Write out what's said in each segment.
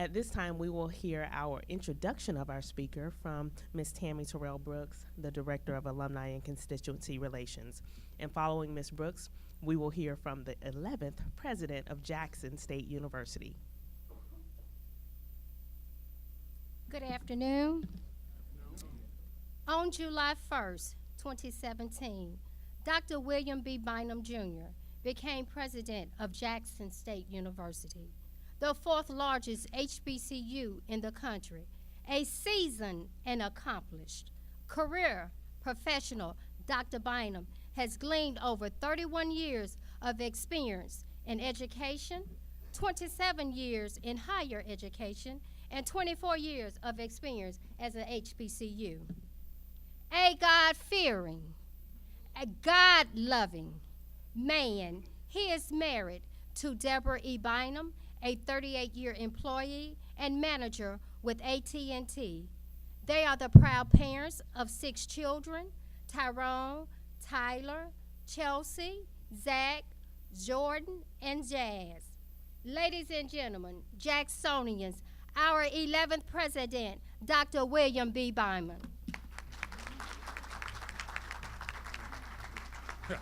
At this time, we will hear our introduction of our speaker from Ms. Tammy Terrell Brooks, the Director of Alumni and Constituency Relations. And following Ms. Brooks, we will hear from the 11th President of Jackson State University. Good afternoon. On July 1st, 2017, Dr. William B. Bynum Jr. became president of Jackson State University, the fourth largest HBCU in the country. A seasoned and accomplished career professional, Dr. Bynum has gleaned over 31 years of experience in education, 27 years in higher education, and 24 years of experience as an HBCU. A God-fearing, a God-loving man, he is married to Deborah E. Bynum, a 38-year employee and manager with AT&T. They are the proud parents of 6 children: Tyrone, Tyler, Chelsea, Zach, Jordan, and Jazz. Ladies and gentlemen, Jacksonians, our 11th President, Dr. William B. Bynum. Very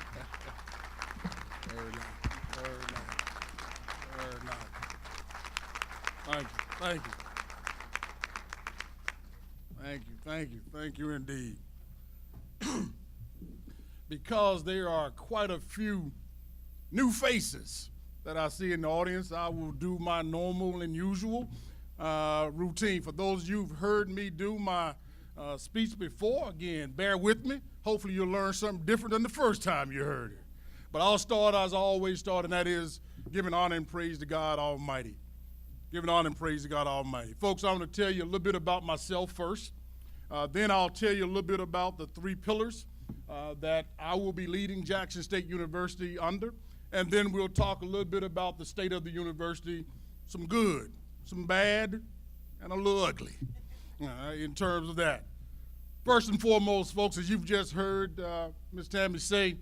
nice, very nice, very nice. Thank you. Thank you indeed. Because there are quite a few new faces that I see in the audience, I will do my normal and usual routine. For those of you who've heard me do my speech before, again, bear with me. Hopefully you'll learn something different than the first time you heard it. But I'll start as I always start, and that is giving honor and praise to God Almighty. Giving honor and praise to God Almighty. Folks, I'm going to tell you a little bit about myself first. Then I'll tell you a little bit about the 3 pillars that I will be leading Jackson State University under. And then we'll talk a little bit about the state of the university, some good, some bad, and a little ugly in terms of that. First and foremost, folks, as you've just heard Ms. Tammy say,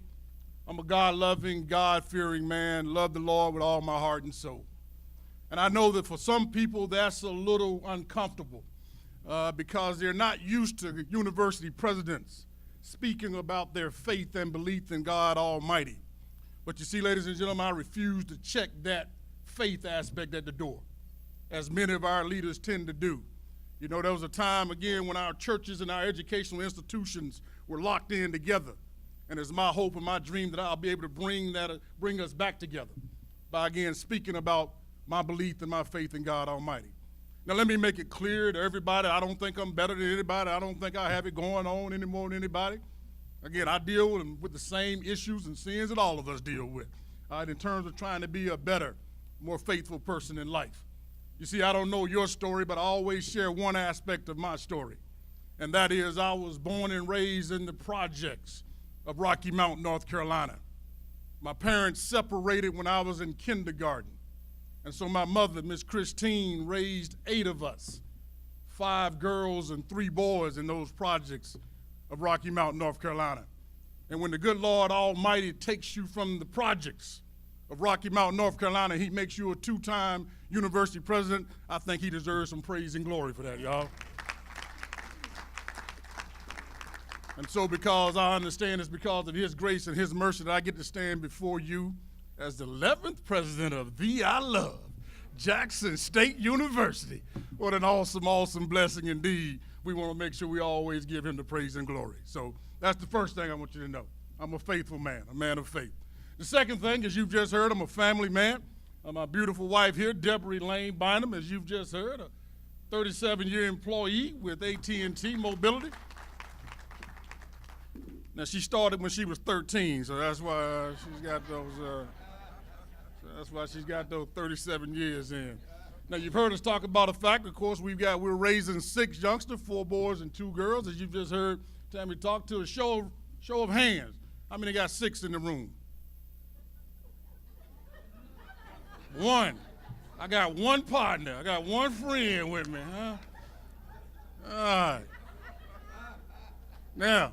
I'm a God-loving, God-fearing man, love the Lord with all my heart and soul. And I know that for some people that's a little uncomfortable because they're not used to university presidents speaking about their faith and belief in God Almighty. But you see, ladies and gentlemen, I refuse to check that faith aspect at the door, as many of our leaders tend to do. You know, there was a time, again, when our churches and our educational institutions were locked in together. And it's my hope and my dream that I'll be able to bring us back together by, again, speaking about my belief and my faith in God Almighty. Now, let me make it clear to everybody, I don't think I'm better than anybody. I don't think I have it going on any more than anybody. Again, I deal with the same issues and sins that all of us deal with in terms of trying to be a better, more faithful person in life. You see, I don't know your story, but I always share one aspect of my story, and that is I was born and raised in the projects of Rocky Mount, North Carolina. My parents separated when I was in kindergarten, and so my mother, Miss Christine, raised 8 of us, 5 girls and 3 boys in those projects of Rocky Mount, North Carolina. And when the good Lord Almighty takes you from the projects of Rocky Mount, North Carolina, he makes you a 2-time university president, I think he deserves some praise and glory for that, y'all. And so because I understand it's because of his grace and his mercy that I get to stand before you as the 11th president of I Love, Jackson State University. What an awesome, awesome blessing indeed. We want to make sure we always give him the praise and glory. So that's the first thing I want you to know. I'm a faithful man, a man of faith. The second thing, as you've just heard, I'm a family man. My beautiful wife here, Deborah Elaine Bynum, as you've just heard, a 37-year employee with AT&T Mobility. Now, she started when she was 13, so that's why she's got those 37 years in. Now, you've heard us talk about the fact, of course, we're raising 6 youngsters, 4 boys and 2 girls, as you've just heard Tammy talk to. A show of hands. How many got 6 in the room? 1. I got 1 partner. I got 1 friend with me, huh? All right. Now,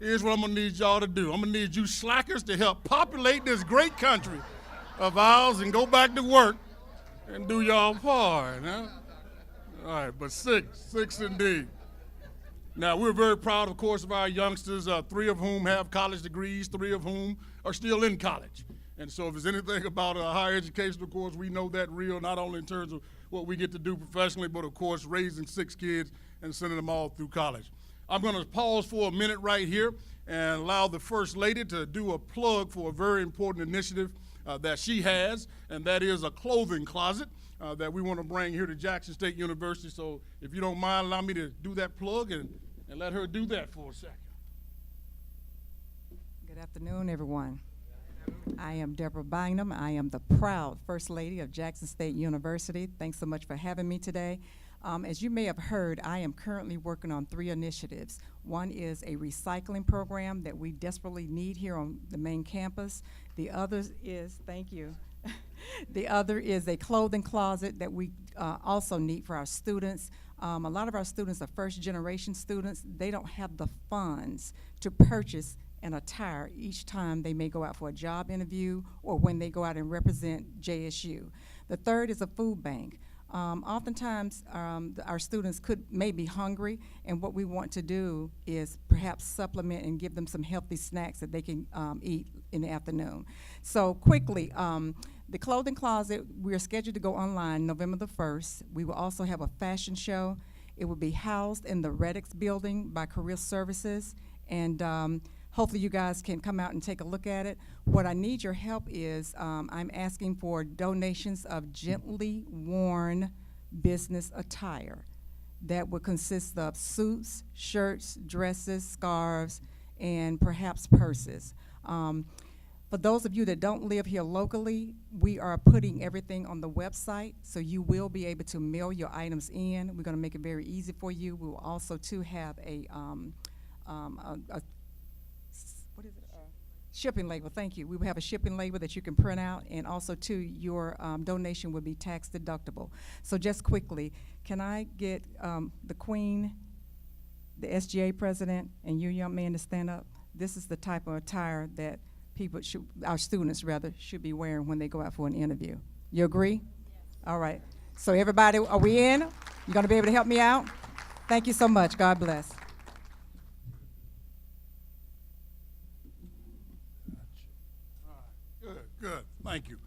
here's what I'm going to need y'all to do. I'm going to need you slackers to help populate this great country of ours and go back to work and do y'all part, huh? All right, but six indeed. Now, we're very proud, of course, of our youngsters, 3 of whom have college degrees, 3 of whom are still in college. And so if there's anything about higher education, of course, we know that real, not only in terms of what we get to do professionally, but, of course, raising 6 kids and sending them all through college. I'm going to pause for a minute right here and allow the First Lady to do a plug for a very important initiative that she has, and that is a clothing closet that we want to bring here to Jackson State University. So if you don't mind, allow me to do that plug and let her do that for a second. Good afternoon, everyone. I am Deborah Bynum. I am the proud First Lady of Jackson State University. Thanks so much for having me today. As you may have heard, I am currently working on 3 initiatives. One is a recycling program that we desperately need here on the main campus. The other is, thank you. The other is a clothing closet that we also need for our students. A lot of our students are first-generation students. They don't have the funds to purchase an attire each time they may go out for a job interview or when they go out and represent JSU. The third is a food bank. Oftentimes, our students may be hungry, and what we want to do is perhaps supplement and give them some healthy snacks that they can eat in the afternoon. So quickly, the clothing closet, we're scheduled to go online November the 1st. We will also have a fashion show. It will be housed in the Reddix building by Career Services, and hopefully you guys can come out and take a look at it. What I need your help is I'm asking for donations of gently worn business attire that would consist of suits, shirts, dresses, scarves, and perhaps purses. For those of you that don't live here locally, we are putting everything on the website, so you will be able to mail your items in. We're going to make it very easy for you. We will also, too, have a what is it? Shipping label, thank you. We will have a shipping label that you can print out, and also, too, your donation will be tax deductible. So just quickly, can I get the Queen, the SGA president, and you young man to stand up? This is the type of attire that people should, our students rather, should be wearing when they go out for an interview. You agree? Yes. All right. So everybody, are we in? You gonna be able to help me out? Thank you so much. God bless. Good, thank you.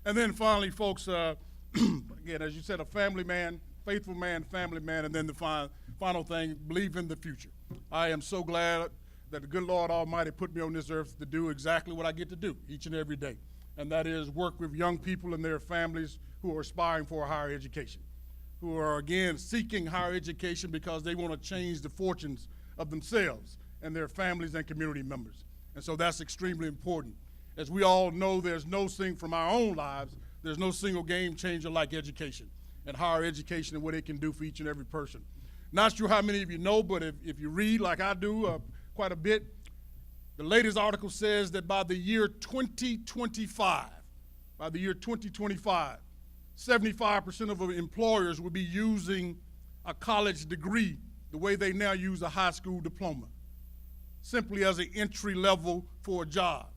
And then finally, folks, again, as you said, a family man, faithful man, family man, and then the final thing, believe in the future. I am so glad that the good Lord Almighty put me on this earth to do exactly what I get to do each and every day, and that is work with young people and their families who are aspiring for a higher education, who are, again, seeking higher education because they want to change the fortunes of themselves and their families and community members. And so that's extremely important. As we all know, there's no thing from our own lives, there's no single game changer like education and higher education and what it can do for each and every person. Not sure how many of you know, but if you read like I do quite a bit, the latest article says that by the year 2025, 75% of employers will be using a college degree the way they now use a high school diploma, simply as an entry level for a job.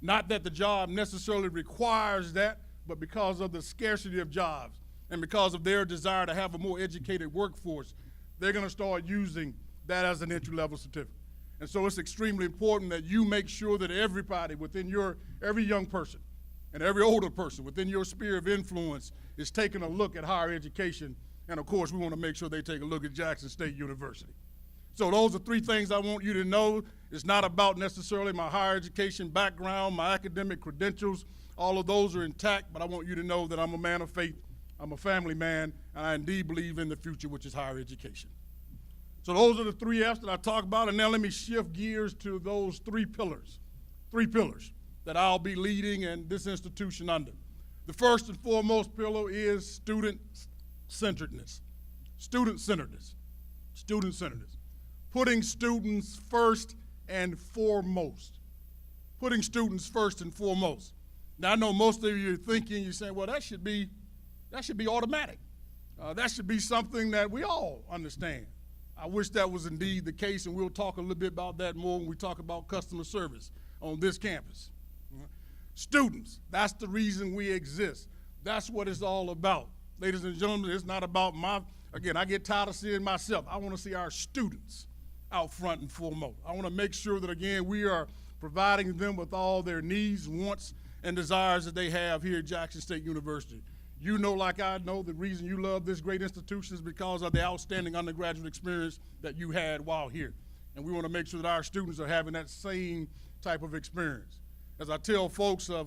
Not that the job necessarily requires that, but because of the scarcity of jobs and because of their desire to have a more educated workforce, they're going to start using that as an entry-level certificate. And so it's extremely important that you make sure that everybody within every young person and every older person within your sphere of influence is taking a look at higher education. And of course, we want to make sure they take a look at Jackson State University. So those are 3 things I want you to know. It's not about necessarily my higher education background, my academic credentials. All of those are intact, but I want you to know that I'm a man of faith, I'm a family man, and I indeed believe in the future, which is higher education. So those are the 3 F's that I talk about, and now let me shift gears to those 3 pillars that I'll be leading and this institution under. The first and foremost pillar is student-centeredness. Student-centeredness. Student-centeredness. Putting students first and foremost. Putting students first and foremost. Now, I know most of you are thinking, you're saying, well, that should be automatic. That should be something that we all understand. I wish that was indeed the case, and we'll talk a little bit about that more when we talk about customer service on this campus. Students, that's the reason we exist. That's what it's all about. ladies and gentlemen, it's not about again, I get tired of seeing myself. I want to see our students out front and foremost. I want to make sure that, again, we are providing them with all their needs, wants, and desires that they have here at Jackson State University. You know, like I know, the reason you love this great institution is because of the outstanding undergraduate experience that you had while here. And we want to make sure that our students are having that same type of experience. As I tell folks, I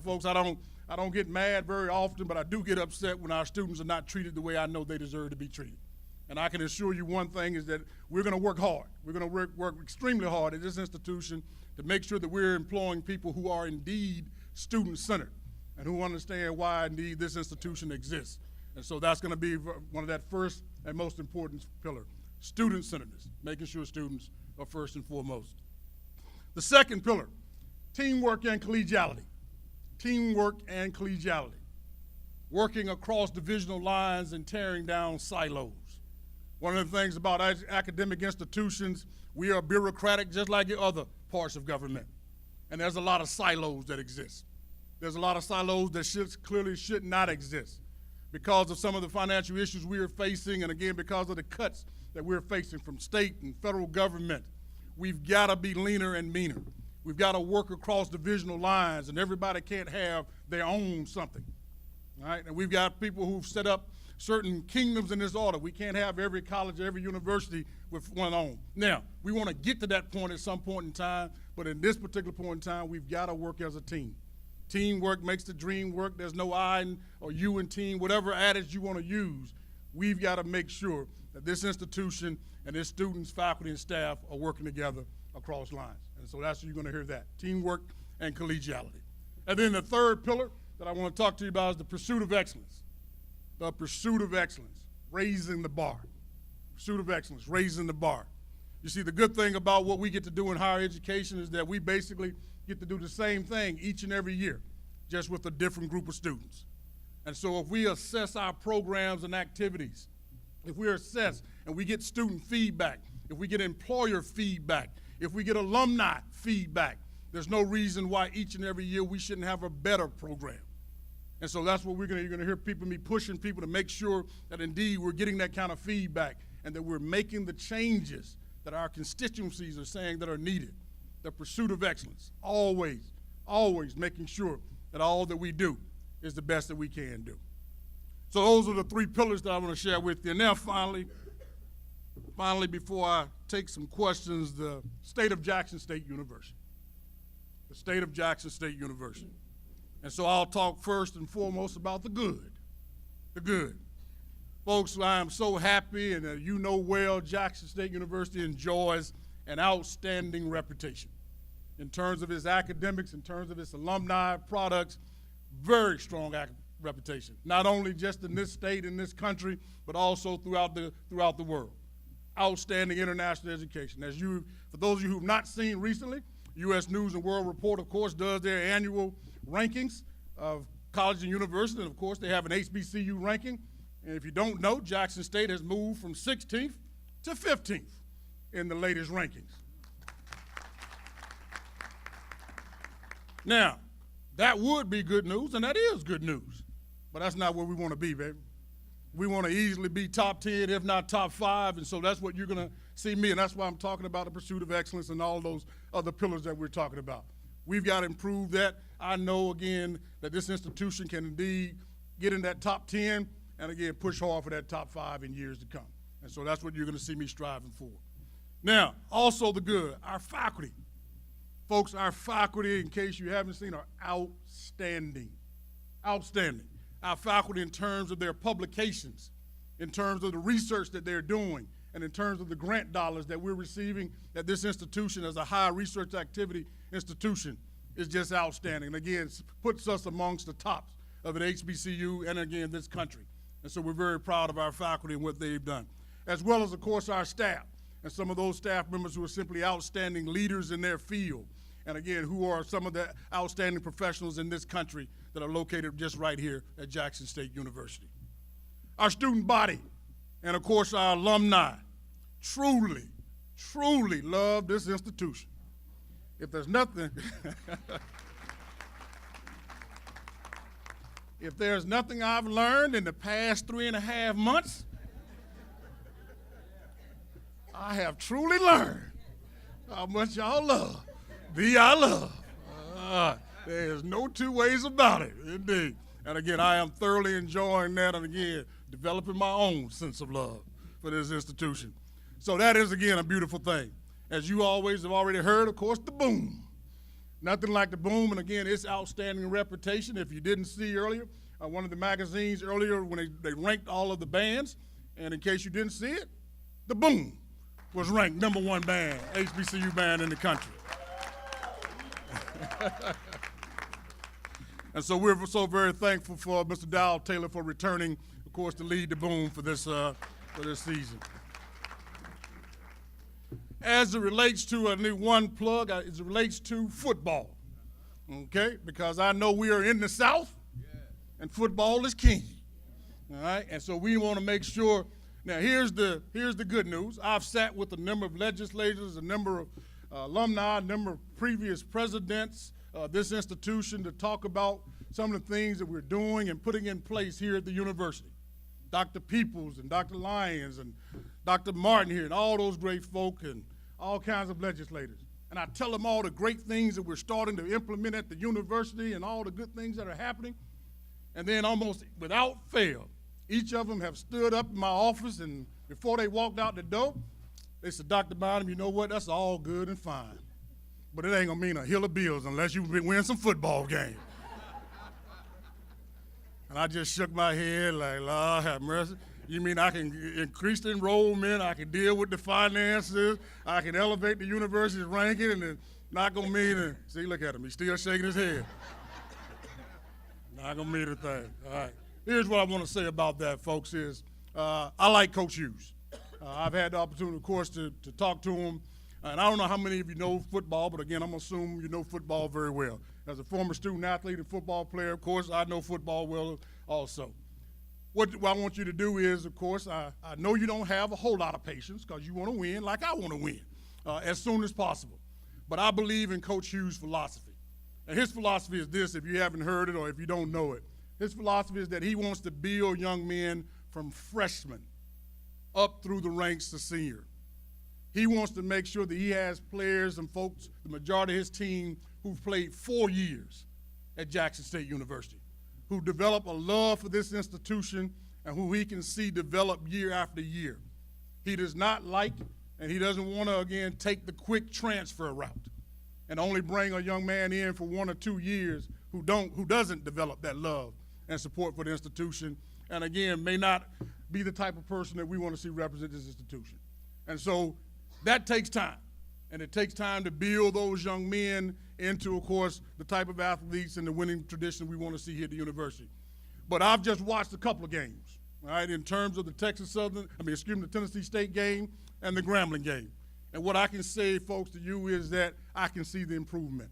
don't get mad very often, but I do get upset when our students are not treated the way I know they deserve to be treated. And I can assure you one thing is that we're going to work hard. We're going to work extremely hard at this institution to make sure that we're employing people who are indeed student-centered and who understand why indeed this institution exists. And so that's going to be one of that first and most important pillar, student-centeredness, making sure students are first and foremost. The second pillar, teamwork and collegiality. Teamwork and collegiality. Working across divisional lines and tearing down silos. One of the things about academic institutions, we are bureaucratic just like the other parts of government. And there's a lot of silos that exist. There's a lot of silos that clearly should not exist because of some of the financial issues we are facing, and again, because of the cuts that we're facing from state and federal government. We've got to be leaner and meaner. We've got to work across divisional lines, and everybody can't have their own something, all right? And we've got people who've set up certain kingdoms in this order. We can't have every college, every university with one own. Now, we want to get to that point at some point in time, but in this particular point in time, we've got to work as a team. Teamwork makes the dream work. There's no I or you in team, whatever adage you want to use. We've got to make sure that this institution and its students, faculty, and staff are working together across lines. And so that's what you're going to hear that, teamwork and collegiality. And then the third pillar that I want to talk to you about is the pursuit of excellence. The pursuit of excellence, raising the bar. Pursuit of excellence, raising the bar. You see, the good thing about what we get to do in higher education is that we basically get to do the same thing each and every year, just with a different group of students. And so if we assess our programs and activities, if we assess and we get student feedback, if we get employer feedback, if we get alumni feedback, there's no reason why each and every year we shouldn't have a better program. And so that's what you're going to hear me pushing people to make sure that indeed we're getting that kind of feedback and that we're making the changes that our constituencies are saying that are needed. The pursuit of excellence, always making sure that all that we do is the best that we can do. So those are the three pillars that I want to share with you. And now finally, before I take some questions, the state of Jackson State University. The state of Jackson State University. And so I'll talk first and foremost about the good. The good. Folks, I am so happy, and you know well, Jackson State University enjoys an outstanding reputation in terms of its academics, in terms of its alumni products, very strong reputation, not only just in this state, in this country, but also throughout the world. Outstanding international education. For those of you who have not seen recently, U.S. News and World Report, of course, does their annual rankings of colleges and universities, and of course, they have an HBCU ranking. And if you don't know, Jackson State has moved from 16th to 15th in the latest rankings. Now, that would be good news, and that is good news, but that's not where we want to be, baby. We want to easily be top 10, if not top 5, and so that's what you're going to see me, and that's why I'm talking about the pursuit of excellence and all those other pillars that we're talking about. We've got to improve that. I know, again, that this institution can indeed get in that top 10 and, again, push hard for that top 5 in years to come. And so that's what you're going to see me striving for. Now, also the good, our faculty. Folks, our faculty, in case you haven't seen, are outstanding. Outstanding. Our faculty in terms of their publications, in terms of the research that they're doing, and in terms of the grant dollars that we're receiving at this institution as a high research activity institution is just outstanding. And again, puts us amongst the tops of an HBCU and again, this country. And so we're very proud of our faculty and what they've done. As well as, of course, our staff and some of those staff members who are simply outstanding leaders in their field. And again, who are some of the outstanding professionals in this country that are located just right here at Jackson State University. Our student body, and of course our alumni, truly love this institution. If there's nothing, if there's nothing I've learned in the past 3.5 months, I have truly learned how much y'all love. I love. There's no two ways about it, indeed. And again, I am thoroughly enjoying that, and again, developing my own sense of love for this institution. So that is, again, a beautiful thing. As you always have already heard, of course, the boom. Nothing like the boom, and again, its outstanding reputation. If you didn't see earlier, one of the magazines earlier when they ranked all of the bands, and in case you didn't see it, the boom was ranked #1 band, HBCU band in the country. And so we're so very thankful for Mr. Dowell Taylor for returning, of course, to lead the boom for this season. As it relates to a new one plug, as it relates to football, okay? Because I know we are in the South, and football is king, all right? And so we want to make sure. Now, here's the good news. I've sat with a number of legislators, a number of alumni, a number of previous presidents of this institution to talk about some of the things that we're doing and putting in place here at the university. Dr. Peoples and Dr. Lyons and Dr. Martin here and all those great folk and all kinds of legislators. And I tell them all the great things that we're starting to implement at the university and all the good things that are happening. And then almost without fail, each of them have stood up in my office, and before they walked out the door, they said, Dr. Bynum, you know what, that's all good and fine, but it ain't gonna mean a hill of bills unless you win some football game. And I just shook my head like, Lord have mercy. You mean I can increase the enrollment, I can deal with the finances, I can elevate the university's ranking, and it's not gonna mean it. See, look at him, he's still shaking his head. Not gonna mean a thing, all right. Here's what I want to say about that, folks, is I like Coach Hughes. I've had the opportunity, of course, to talk to him. And I don't know how many of you know football, but again, I'm going to assume you know football very well. As a former student athlete and football player, of course, I know football well also. What I want you to do is, of course, I know you don't have a whole lot of patience because you want to win like I want to win as soon as possible. But I believe in Coach Hughes' philosophy. And his philosophy is this, if you haven't heard it or if you don't know it. His philosophy is that he wants to build young men from freshmen up through the ranks to senior. He wants to make sure that he has players and folks, the majority of his team, who've played 4 years at Jackson State University, who develop a love for this institution and who he can see develop year after year. He does not like, and he doesn't want to, again, take the quick transfer route and only bring a young man in for 1 or 2 years who doesn't develop that love and support for the institution, and again, may not be the type of person that we want to see represent this institution. And so that takes time, and it takes time to build those young men into, of course, the type of athletes and the winning tradition we want to see here at the university. But I've just watched a couple of games, all right, in terms of the the Tennessee State game and the Grambling game. And what I can say, folks, to you is that I can see the improvement.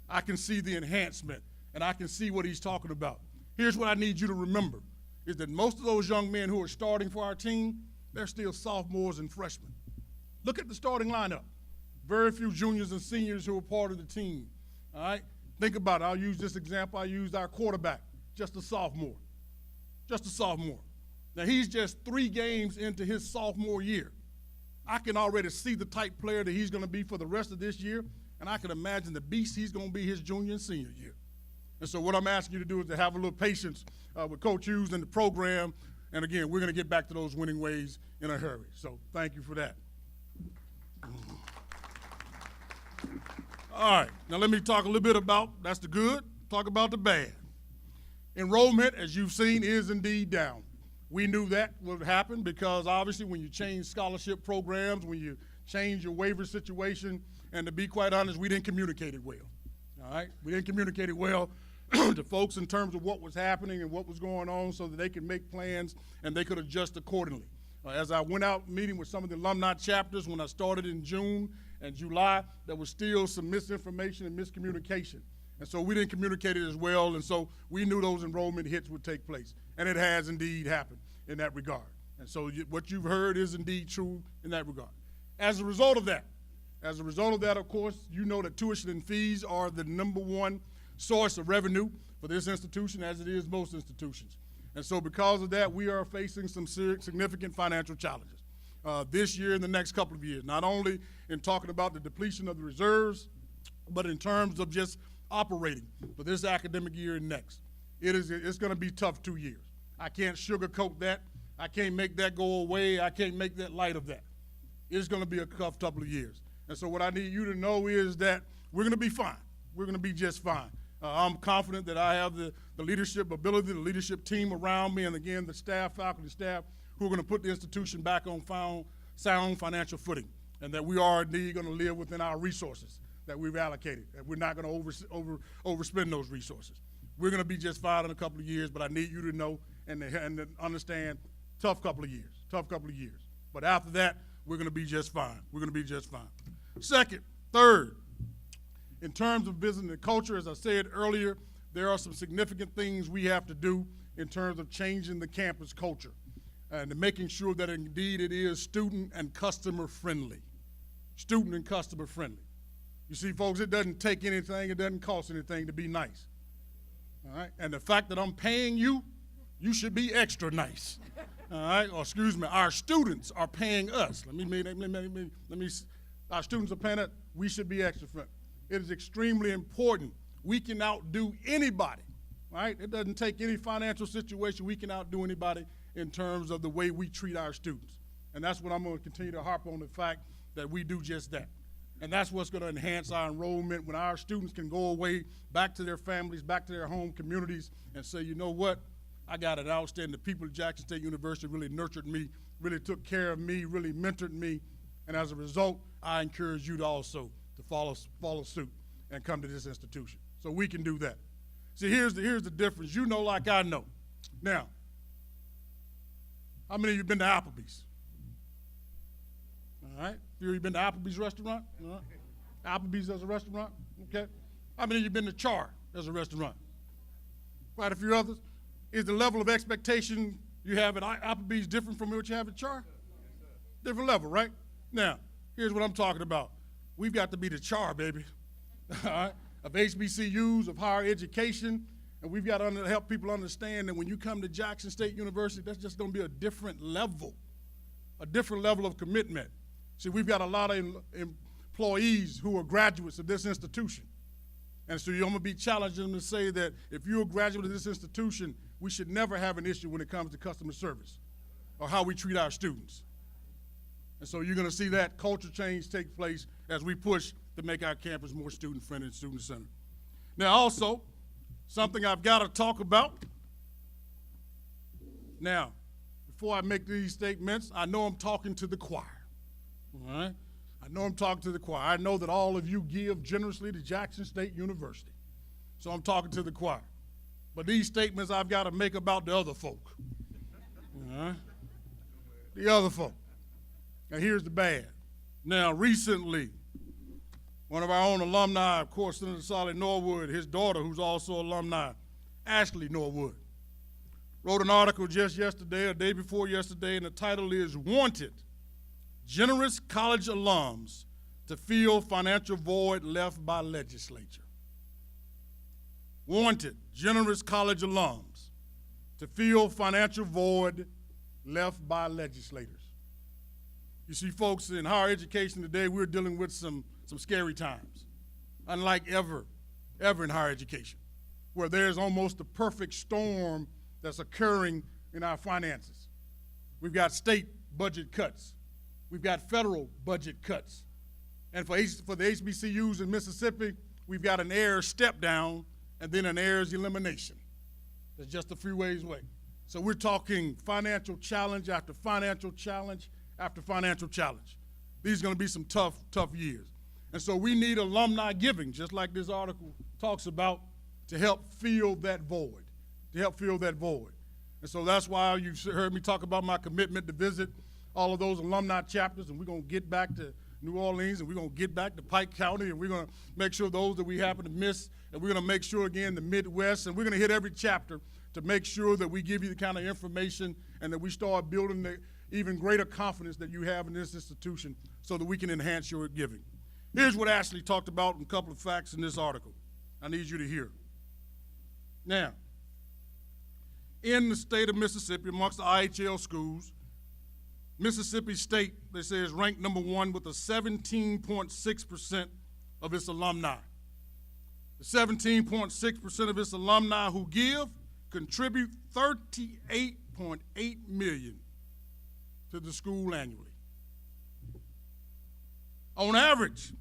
I can see the enhancement, and I can see what he's talking about. Here's what I need you to remember, is that most of those young men who are starting for our team, they're still sophomores and freshmen. Look at the starting lineup. Very few juniors and seniors who are part of the team, all right? Think about it. I'll use this example. I used our quarterback, just a sophomore. Now, he's just 3 games into his sophomore year. I can already see the type player that he's going to be for the rest of this year, and I can imagine the beast he's going to be his junior and senior year. And so what I'm asking you to do is to have a little patience with Coach Hughes and the program. And again, we're going to get back to those winning ways in a hurry. So thank you for that. All right, now let me talk a little bit about, that's the good, talk about the bad. Enrollment, as you've seen, is indeed down. We knew that would happen because obviously when you change scholarship programs, when you change your waiver situation, and to be quite honest, we didn't communicate it well. All right, we didn't communicate it well to folks in terms of what was happening and what was going on so that they could make plans and they could adjust accordingly. As I went out meeting with some of the alumni chapters when I started in June and July, there was still some misinformation and miscommunication. And so we didn't communicate it as well, and so we knew those enrollment hits would take place. And it has indeed happened in that regard. And so what you've heard is indeed true in that regard. As a result of that, of course, you know that tuition and fees are the #1 source of revenue for this institution as it is most institutions. And so because of that, we are facing some significant financial challenges this year and the next couple of years, not only in talking about the depletion of the reserves, but in terms of just operating for this academic year and next. It's going to be tough 2 years. I can't sugarcoat that. I can't make that go away. I can't make that light of that. It's going to be a tough couple of years. And so what I need you to know is that we're going to be fine. We're going to be just fine. I'm confident that I have the leadership ability, the leadership team around me, and again, the staff, faculty, staff, who are going to put the institution back on sound financial footing, and that we are indeed going to live within our resources that we've allocated, and we're not going to overspend those resources. We're going to be just fine in a couple of years, but I need you to know and to understand, tough couple of years. But after that, we're going to be just fine. We're going to be just fine. Second, third, in terms of business and culture, as I said earlier, there are some significant things we have to do in terms of changing the campus culture and making sure that indeed it is student and customer friendly. Student and customer friendly. You see, folks, it doesn't take anything, it doesn't cost anything to be nice. All right? And the fact that I'm paying you, you should be extra nice. All right? Or excuse me, our students are paying us. Our students are paying us, we should be extra friendly. It is extremely important. We can outdo anybody, right? It doesn't take any financial situation. We can outdo anybody in terms of the way we treat our students. And that's what I'm going to continue to harp on, the fact that we do just that. And that's what's going to enhance our enrollment when our students can go away back to their families, back to their home communities, and say, you know what? I got it outstanding. The people at Jackson State University really nurtured me, really took care of me, really mentored me. And as a result, I encourage you to also to follow suit and come to this institution. So we can do that. See, here's the difference. You know like I know. Now, how many of you been to Applebee's? All right. You been to Applebee's restaurant? All right. Applebee's as a restaurant? Okay. How many of you been to Char as a restaurant? Quite a few others. Is the level of expectation you have at Applebee's different from what you have at Char? Different level, right? Now, here's what I'm talking about. We've got to be the Char, baby, all right, of HBCUs, of higher education, and we've got to help people understand that when you come to Jackson State University, that's just going to be a different level of commitment. See, we've got a lot of employees who are graduates of this institution, and so I'm going to be challenging them to say that if you're a graduate of this institution, we should never have an issue when it comes to customer service or how we treat our students. And so you're going to see that culture change take place as we push to make our campus more student-friendly and student-centered. Now, also, something I've got to talk about. Now, before I make these statements, I know I'm talking to the choir. All right? I know I'm talking to the choir. I know that all of you give generously to Jackson State University. So I'm talking to the choir. But these statements I've got to make about the other folk. All right? The other folk. Now, here's the bad. Now, recently, one of our own alumni, of course, Senator Solly Norwood, his daughter, who's also alumni, Ashley Norwood, wrote an article just yesterday, or day before yesterday, and the title is Wanted, Generous College Alums to Fill Financial Void Left by Legislature. Wanted, generous college alums to fill financial void left by legislators. You see, folks, in higher education today, we're dealing with some scary times, unlike ever in higher education, where there's almost a perfect storm that's occurring in our finances. We've got state budget cuts. We've got federal budget cuts. And for the HBCUs in Mississippi, we've got an heirs step down and then an heirs elimination. That's just a few ways away. So we're talking financial challenge after financial challenge after financial challenge. These are going to be some tough years. And so we need alumni giving, just like this article talks about, to help fill that void, And so that's why you've heard me talk about my commitment to visit all of those alumni chapters, and we're going to get back to New Orleans, and we're going to get back to Pike County, and we're going to make sure those that we happen to miss, and we're going to make sure, again, the Midwest, and we're going to hit every chapter to make sure that we give you the kind of information and that we start building the even greater confidence that you have in this institution so that we can enhance your giving. Here's what Ashley talked about in a couple of facts in this article. I need you to hear. Now, in the state of Mississippi, amongst the IHL schools, Mississippi State, they say, is ranked number 1 with a 17.6% of its alumni. The 17.6% of its alumni who give contribute $38.8 million to the school annually. On average,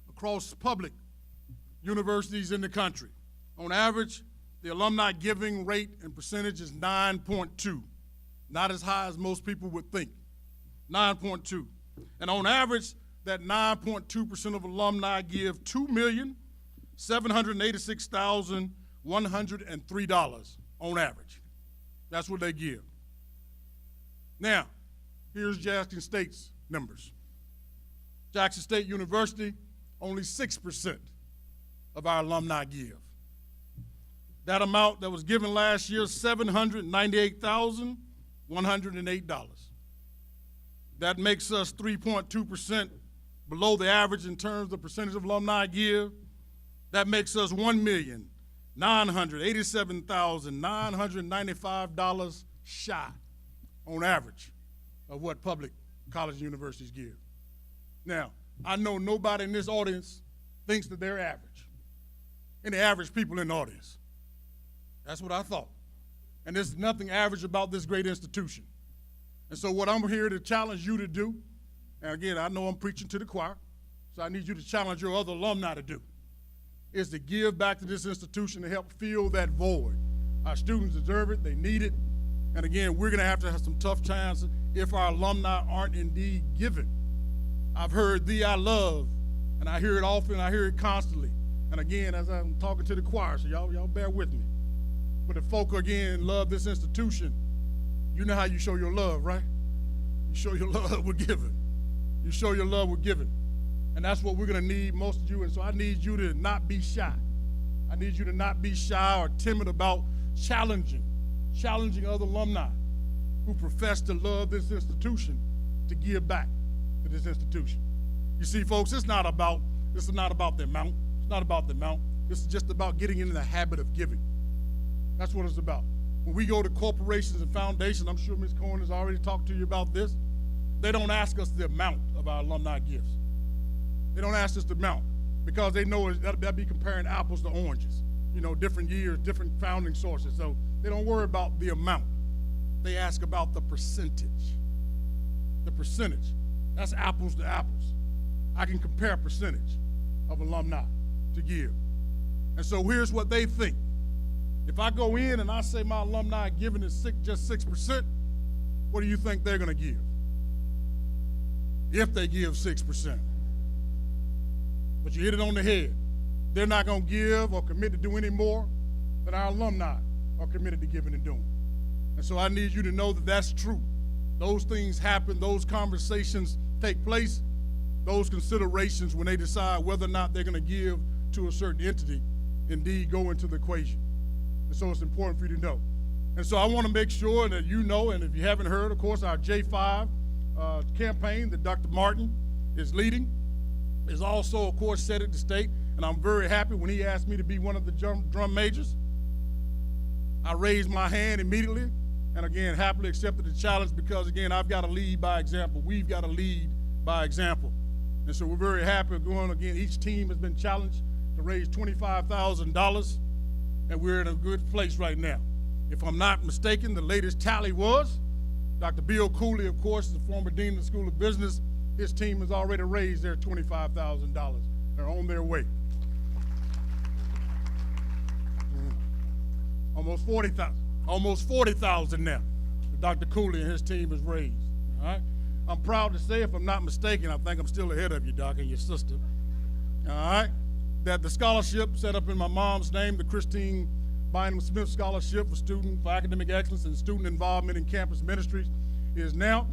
across public universities in the country, on average, the alumni giving rate and percentage is 9.2. Not as high as most people would think, 9.2. And on average, that 9.2% of alumni give $2,786,103 on average. That's what they give. Now, here's Jackson State's numbers. Jackson State University, only 6% of our alumni give. That amount that was given last year, $798,108. That makes us 3.2% below the average in terms of percentage of alumni give. That makes us $1,987,995 shy on average of what public colleges and universities give. Now, I know nobody in this audience thinks that they're average. Any average people in the audience? That's what I thought. And there's nothing average about this great institution. And so what I'm here to challenge you to do, and again, I know I'm preaching to the choir, so I need you to challenge your other alumni to do, is to give back to this institution to help fill that void. Our students deserve it, they need it, and again, we're gonna have some tough times if our alumni aren't indeed giving. I've heard "Thee I Love," and I hear it often, I hear it constantly. And again, as I'm talking to the choir, so y'all bear with me. But if folk, again, love this institution, you know how you show your love, right? You show your love with giving. You show your love with giving. And that's what we're gonna need, most of you. And so I need you to not be shy. I need you to not be shy or timid about challenging other alumni who profess to love this institution to give back to this institution. You see, folks, this is not about the amount. It's not about the amount. This is just about getting into the habit of giving. That's what it's about. When we go to corporations and foundations, I'm sure Ms. Cohen has already talked to you about this, they don't ask us the amount of our alumni gifts. They don't ask us the amount because they know that'd be comparing apples to oranges. You know, different years, different founding sources. So they don't worry about the amount. They ask about the percentage. The percentage. That's apples to apples. I can compare percentage of alumni to give. And so here's what they think. If I go in and I say my alumni giving is just 6%, what do you think they're gonna give? If they give 6%. But you hit it on the head. They're not gonna give or commit to do any more than our alumni are committed to giving and doing. And so I need you to know that that's true. Those things happen, those conversations take place, those considerations when they decide whether or not they're gonna give to a certain entity indeed go into the equation. And so it's important for you to know. And so I want to make sure that you know, and if you haven't heard, of course, our J5 campaign that Dr. Martin is leading is also, of course, set at the state. And I'm very happy when he asked me to be one of the drum majors. I raised my hand immediately, and again, happily accepted the challenge because, again, I've got to lead by example. We've got to lead by example. And so we're very happy going. Again, each team has been challenged to raise $25,000. And we're in a good place right now. If I'm not mistaken, the latest tally was Dr. Bill Cooley, of course, is the former dean of the School of Business. His team has already raised their $25,000. They're on their way. Almost 40,000. Almost 40,000 now. Dr. Cooley and his team has raised. All right. I'm proud to say, if I'm not mistaken, I think I'm still ahead of you, Doc, and your sister. All right. That the scholarship set up in my mom's name, the Christine Bynum Smith Scholarship for Academic Excellence and Student Involvement in Campus Ministries, is now,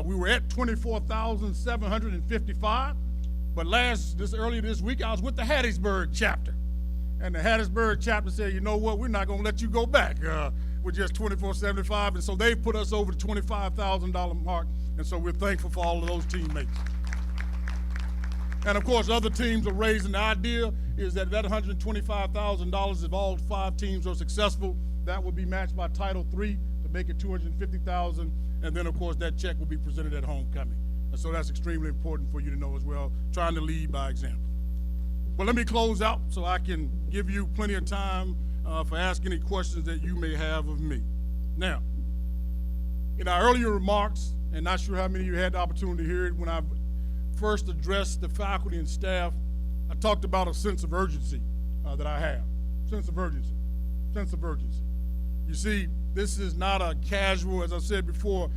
we were at 24,755, but earlier this week, I was with the Hattiesburg chapter. And the Hattiesburg chapter said, you know what, we're not gonna let you go back with just 2475, and so they put us over the $25,000 mark, and so we're thankful for all of those teammates. And of course, other teams are raising. The idea is that $125,000, if all 5 teams are successful, that will be matched by Title III to make it $250,000. And then, of course, that check will be presented at homecoming. And so that's extremely important for you to know as well, trying to lead by example. But let me close out so I can give you plenty of time for asking any questions that you may have of me. Now, in our earlier remarks, and not sure how many of you had the opportunity to hear it, when I first addressed the faculty and staff, I talked about a sense of urgency that I have. Sense of urgency. Sense of urgency. You see, this is not a casual, as I said before,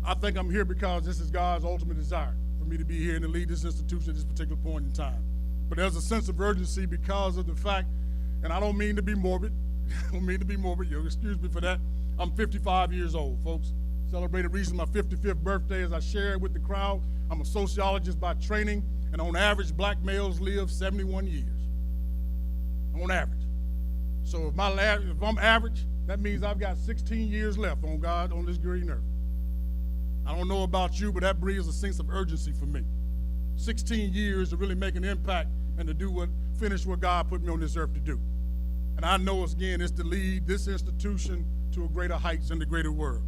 I think I'm here because this is God's ultimate desire for me to be here and to lead this institution at this particular point in time. But there's a sense of urgency because of the fact, and I don't mean to be morbid, I don't mean to be morbid, you'll excuse me for that. I'm 55 years old, folks. Celebrated recently my 55th birthday. As I shared with the crowd, I'm a sociologist by training, and on average, black males live 71 years. On average. So if I'm average, that means I've got 16 years left on God on this green earth. I don't know about you, but that breeds a sense of urgency for me. 16 years to really make an impact and to finish what God put me on this earth to do. And I know, again, it's to lead this institution to a greater heights in the greater world.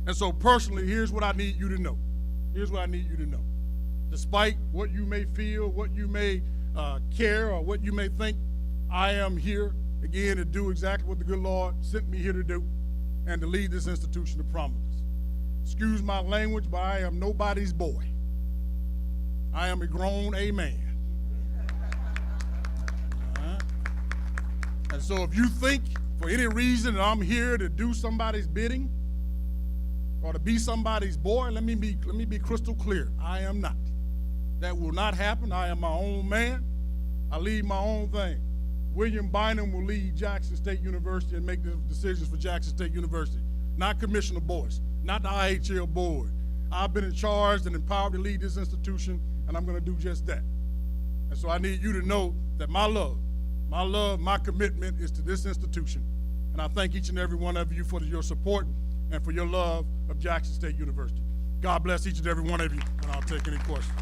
And so personally, here's what I need you to know. Here's what I need you to know. Despite what you may feel, what you may care, or what you may think, I am here, again, to do exactly what the good Lord sent me here to do, and to lead this institution to promise. Excuse my language, but I am nobody's boy. I am a grown man. And so if you think for any reason that I'm here to do somebody's bidding or to be somebody's boy, let me be crystal clear. I am not. That will not happen. I am my own man. I lead my own thing. William Bynum will lead Jackson State University and make the decisions for Jackson State University, not Commissioner Boyce, not the IHL board. I've been in charge and empowered to lead this institution, and I'm going to do just that. And so I need you to know that my love, my commitment is to this institution. And I thank each and every one of you for your support and for your love of Jackson State University. God bless each and every one of you, and I'll take any questions.